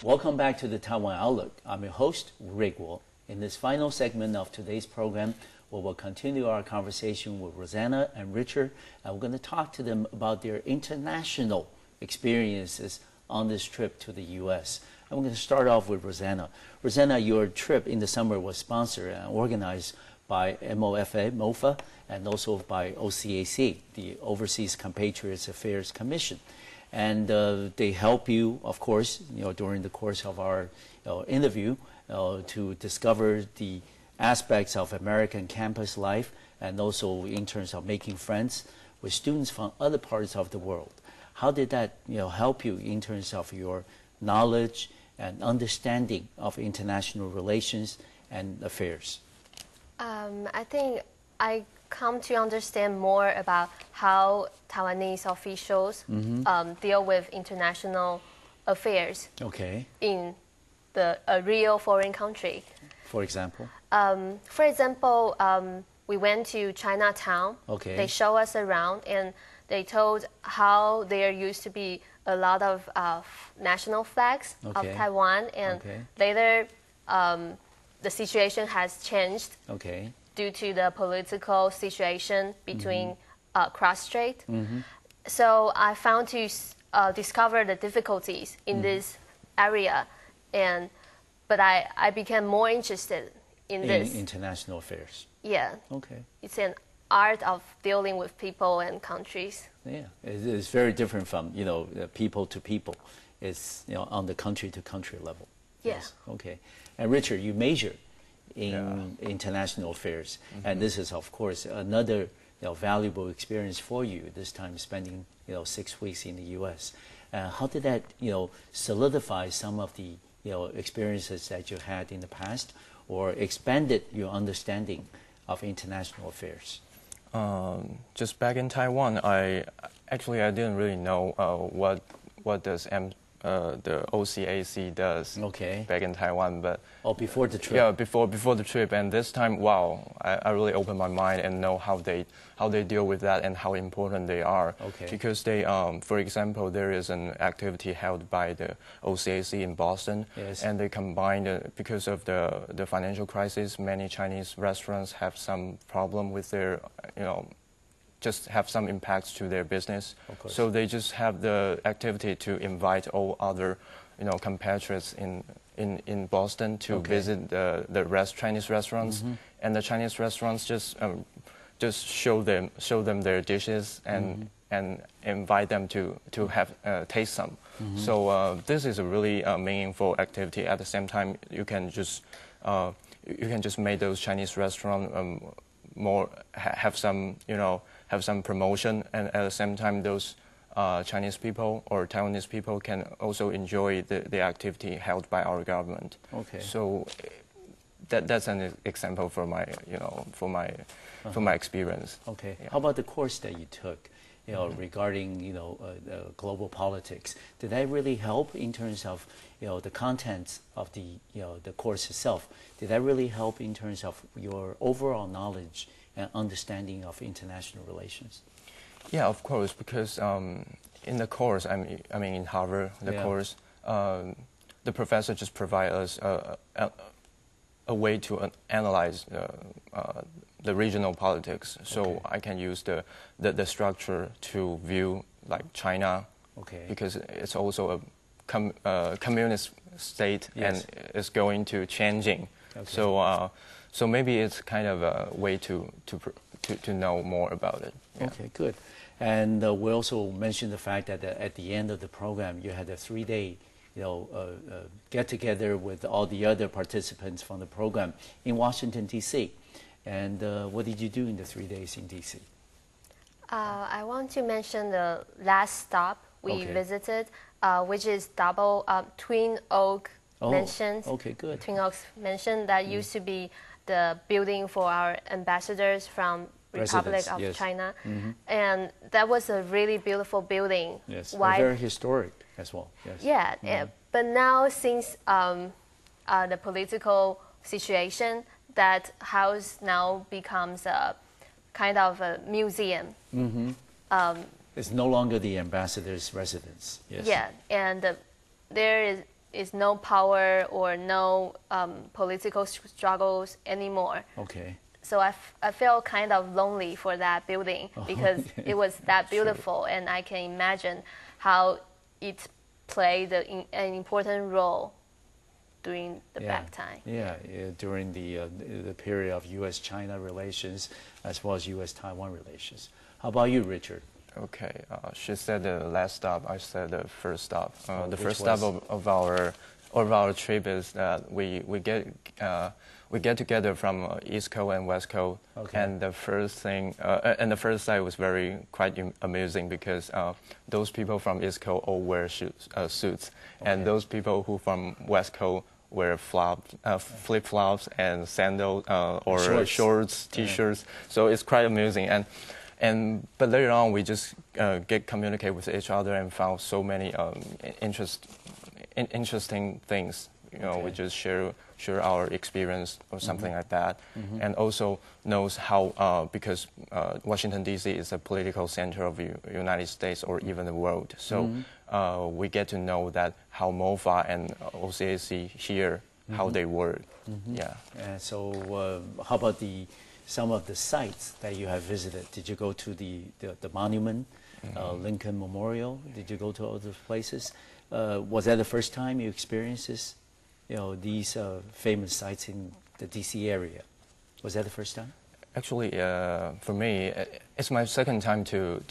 Welcome back to the Taiwan Outlook. I'm your host, Rick Guo. In this final segment of today's program, we will continue our conversation with Rosanna and Richard, and we're going to talk to them about their international experiences on this trip to the U.S. I'm going to start off with Rosanna. Rosanna, your trip in the summer was sponsored and organized by MOFA, and also by OCAC, the Overseas Compatriots Affairs Commission. And they help you, of course, during the course of our interview to discover the aspects of American campus life, and also in terms of making friends with students from other parts of the world. How did that help you in terms of your knowledge and understanding of international relations and affairs? I think I come to understand more about how Taiwanese officials deal with international affairs in a real foreign country. For example? We went to Chinatown. They show us around, and they told how there used to be a lot of national flags of Taiwan, and later the situation has changed due to the political situation between cross-strait. So I found to discover the difficulties in this area, but I became more interested in this. International affairs. Yeah. It's an art of dealing with people and countries. Yeah, it's very different from people to people. It's on the country to country level. Yes. Okay. And Richard, you majored in international affairs, and this is of course another valuable experience for you. This time spending 6 weeks in the U.S. How did that solidify some of the experiences that you had in the past, or expanded your understanding of international affairs? Just back in Taiwan, I didn't really know what does the OCAC does back in Taiwan, but before the trip. Yeah, before the trip, and this time, wow, I really opened my mind and know how they deal with that and how important they are. Because they, for example, there is an activity held by the OCAC in Boston, and they combined because of the financial crisis, many Chinese restaurants have some problem with their just have some impacts to their business. So they just have the activity to invite all other, compatriots in Boston to visit the Chinese restaurants, and the Chinese restaurants just show them their dishes and invite them to have taste some. So this is a really meaningful activity. At the same time, you can just make those Chinese restaurants more have some promotion, and at the same time those Chinese people or Taiwanese people can also enjoy the activity held by our government. So that's an example for my experience. How about the course that you took regarding global politics? Did that really help in terms of the contents of the course itself? Did that really help in terms of your overall knowledge and understanding of international relations? Yeah, of course, because in the course, I mean in Harvard, course, the professor just provide us a way to analyze the regional politics. So I can use the structure to view like China, because it's also a communist state and it's going to changing. So maybe it's kind of a way to know more about it. Okay, good. And we also mentioned the fact that at the end of the program, you had a 3-day get-together with all the other participants from the program in Washington, D.C. And what did you do in the 3 days in D.C.? I want to mention the last stop we visited, which is Twin Oak Mansion. Good. Twin Oaks Mansion that used to be the building for our ambassadors from Republic of China, and that was a really beautiful building. Very historic as well. But now since the political situation, that house now becomes a kind of a museum. It's no longer the ambassador's residence. And there is no power or no political struggles anymore. Okay. So I felt kind of lonely for that building because it was that beautiful, and I can imagine how it played an important role during the back time. Yeah, during the period of U.S.-China relations as well as U.S.-Taiwan relations. How about you, Richard? Okay, she said the last stop. I said the first stop. The first stop of our trip is that we get together from East Coast and West Coast, and the first thing and the first sight was quite amusing because those people from East Coast all wear suits, and those people who from West Coast wear flip-flops and sandals or shorts, T-shirts. So it's quite amusing. But later on, we just communicate with each other and found so many interesting things. You know, we just share our experience or something like that, and also knows how because Washington D.C. is a political center of the United States or even the world. So we get to know that how MOFA and OCAC here how they work. Yeah. So how about some of the sites that you have visited? Did you go to the monument, Lincoln Memorial? Did you go to all those places? Was that the first time you experienced this? You know, these famous sites in the D.C. area. Was that the first time? Actually, for me, it's my second time to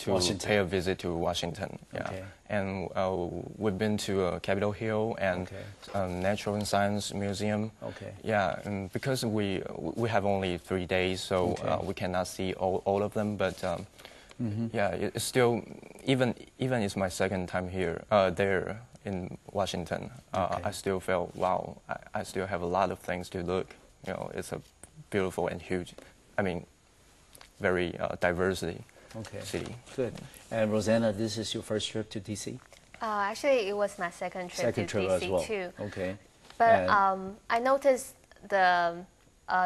pay a visit to Washington. Yeah. Okay. And we've been to Capitol Hill and Natural and Science Museum. Okay. Yeah, and because we have only 3 days, so we cannot see all of them. But yeah, it's still even it's my second time there in Washington. I still felt wow. I still have a lot of things to look. You know, it's a beautiful and huge. I mean, very diversity city. Good. And Rosanna, this is your first trip to D.C.? Actually, it was my second trip to D.C. as well. too. Okay. But I noticed the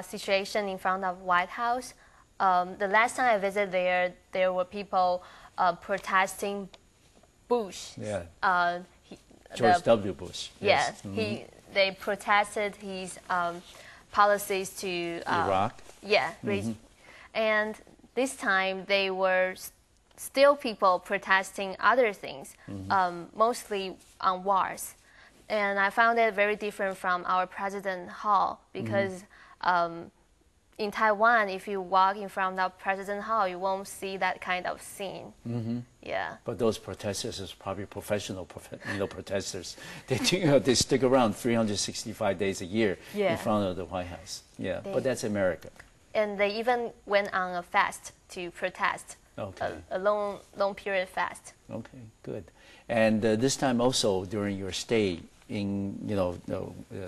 situation in front of White House. The last time I visited there were people protesting Bush. Yeah. George W. Bush. Yes. They protested his policies to Iraq. Yeah, and this time they were still people protesting other things, mostly on wars. And I found it very different from our President Hall because in Taiwan, if you walk in front of President Hall, you won't see that kind of scene. Yeah. But those protesters is probably professional protesters. They stick around 365 days a year in front of the White House. Yeah, but that's America. And they even went on a fast to protest, a long period fast. Okay, good. And this time also during your stay in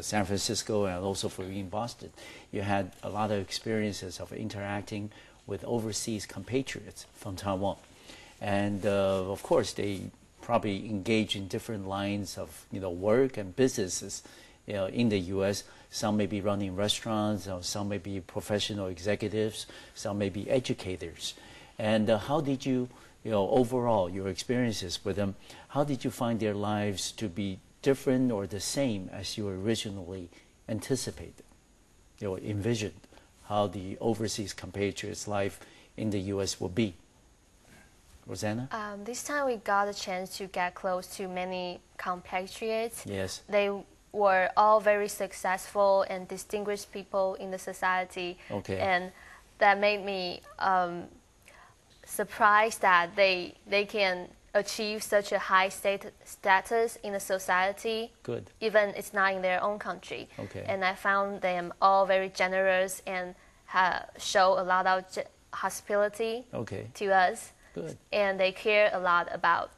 San Francisco and also for you in Boston, you had a lot of experiences of interacting with overseas compatriots from Taiwan. And of course, they probably engage in different lines of work and businesses in the U.S. Some may be running restaurants, some may be professional executives, some may be educators. And how did you, overall, your experiences with them, how did you find their lives to be different or the same as you originally anticipated, envisioned how the overseas compatriots' life in the U.S. will be? Rosanna? This time we got a chance to get close to many compatriots. Yes. They were all very successful and distinguished people in the society. Okay. And that made me surprised that they can achieve such a high status in the society. Good. Even it's not in their own country. Okay. And I found them all very generous and show a lot of hospitality to us. Good. And they care a lot about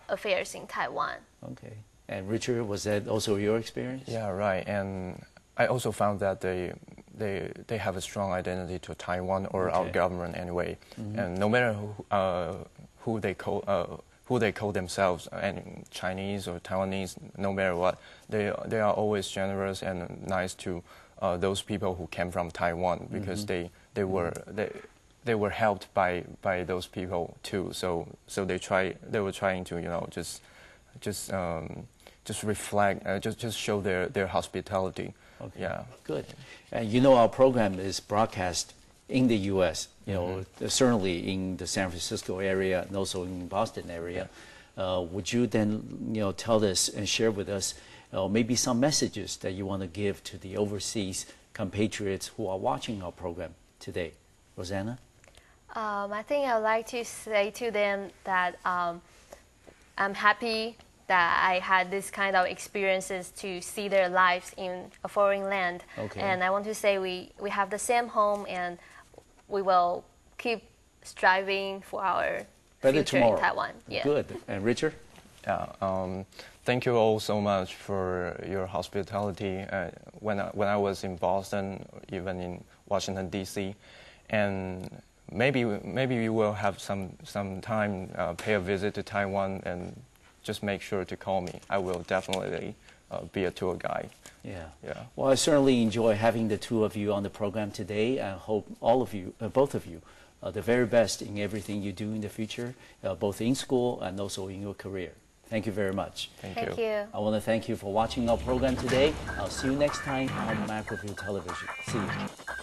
affairs in Taiwan. Okay. And Richard, was that also your experience? Yeah, right. And I also found that they have a strong identity to Taiwan or our government anyway. And no matter who they call themselves, and Chinese or Taiwanese, no matter what, they are always generous and nice to those people who came from Taiwan because they were helped by those people too. So they were trying to just just reflect, just show their hospitality. Okay. Yeah. Good. And you know, our program is broadcast in the U.S., you know, certainly in the San Francisco area and also in Boston area. Would you then, you know, tell us and share with us maybe some messages that you want to give to the overseas compatriots who are watching our program today? Rosanna? I think I'd like to say to them that I'm happy that I had this kind of experiences to see their lives in a foreign land. Okay. And I want to say we have the same home, and we will keep striving for our better future tomorrow. in Taiwan. Yeah. Good. And Richard? Yeah. Thank you all so much for your hospitality when I was in Boston, even in Washington D.C. And maybe we will have some time pay a visit to Taiwan, and just make sure to call me. I will definitely be a tour guide. Yeah. Yeah. Well, I certainly enjoy having the two of you on the program today. I hope all of you, both of you, the very best in everything you do in the future, both in school and also in your career. Thank you very much. Thank you. I want to thank you for watching our program today. I'll see you next time on Macroview Television. See you.